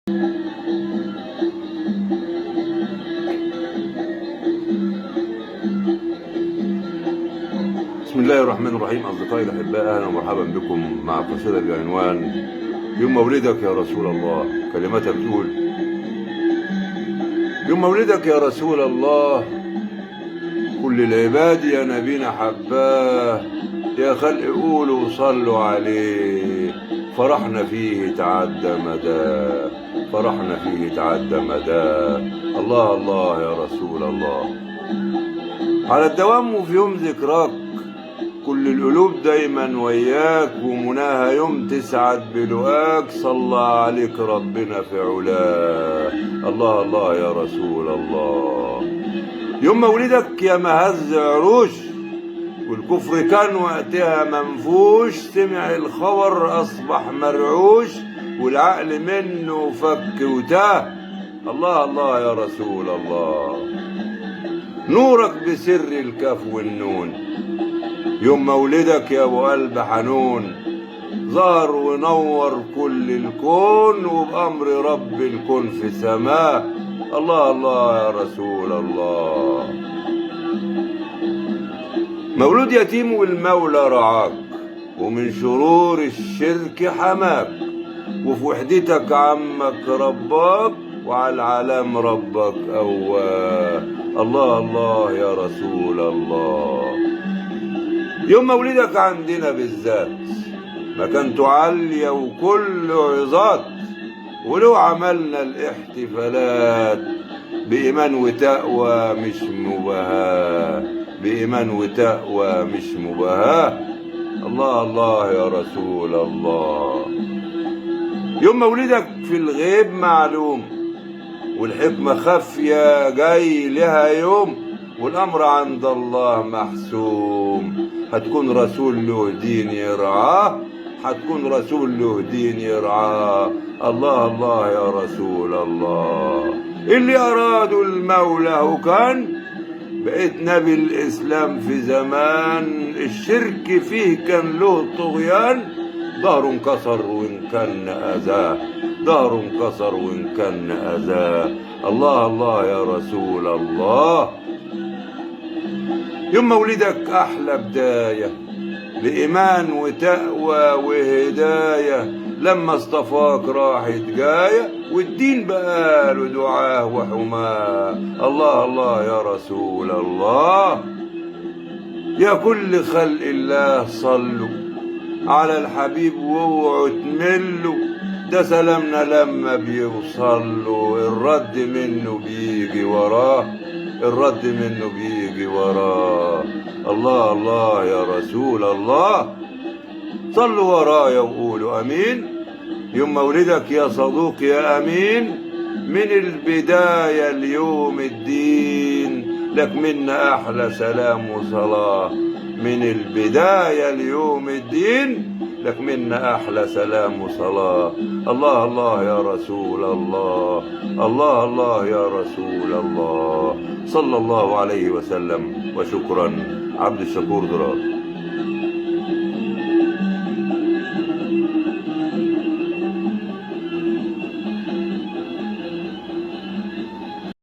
بسم الله الرحمن الرحيم. أصدقائي الأحباء، أهلا ومرحبا بكم مع قصيدة بعنوان يوم مولدك يا رسول الله. كلماتها بتقول: يوم مولدك يا رسول الله، كل العباد يا نبينا حباه، يا خلق قولوا صلوا عليه، فرحنا فيه تعدى مدى، فرحنا فيه تعدى مدى. الله الله يا رسول الله. على الدوام وفي يوم ذكراك، كل القلوب دايما وياك، ومناها يوم تسعد بلقاك، صلى عليك ربنا في علاه. الله الله يا رسول الله. يوم مولدك يا مهز عروش، والكفر كان وقتها منفوش، سمع الخبر أصبح مرعوش، والعقل منه فك وتاه. الله الله يا رسول الله. نورك بسر الكاف والنون، يوم مولدك يا ابو قلب حنون، ظهر ونور كل الكون، وبأمر رب الكون في سماه. الله الله يا رسول الله. مولود يتيم والمولى رعاك، ومن شرور الشرك حماك، وفي وحدتك عمك رباك، وعلى العالم ربك قواه. الله الله يا رسول الله. يوم مولدك عندنا بالذات مكانته عالية وكل عظات، ولو عملنا الاحتفالات بإيمان وتقوى مش مباهاة، بإيمان وتقوى مش مباهاة. الله الله يا رسول الله. يوم مولدك في الغيب معلوم، والحكمة خافية جاي لها يوم، والأمر عند الله محسوم. هتكون رسول له دين يرعاه، هتكون رسول له دين يرعاه. الله الله يا رسول الله. اللي أرادوا المولى وكان بقيت نبي الإسلام في زمان، الشرك فيه كان له طغيان، ظهره انكسر وإن كان أذاه، ظهره انكسر وإن كان أذاه. الله الله يا رسول الله. يوم مولدك أحلى بداية لإيمان وتقوى وهداية، لما اصطفاك راحت جاية، والدين بقى له دعاه وحماه. الله الله يا رسول الله. يا كل خلق الله صلوا على الحبيب واوعوا تملوا، ده سلامنا لما بيوصلوا، الرد منه بيجي وراه، الرد منه بيجي وراه. الله الله يا رسول الله. صلوا ورايا وقولوا امين. يوم مولدك يا صدوق يا امين، من البداية اليوم الدين، لك منا احلى سلام وصلاة. من البداية اليوم الدين، لك منا احلى سلام وصلاة. الله الله يا رسول الله. الله الله يا رسول الله. صلى الله عليه وسلم. وشكرا. عبد الشكور دراد.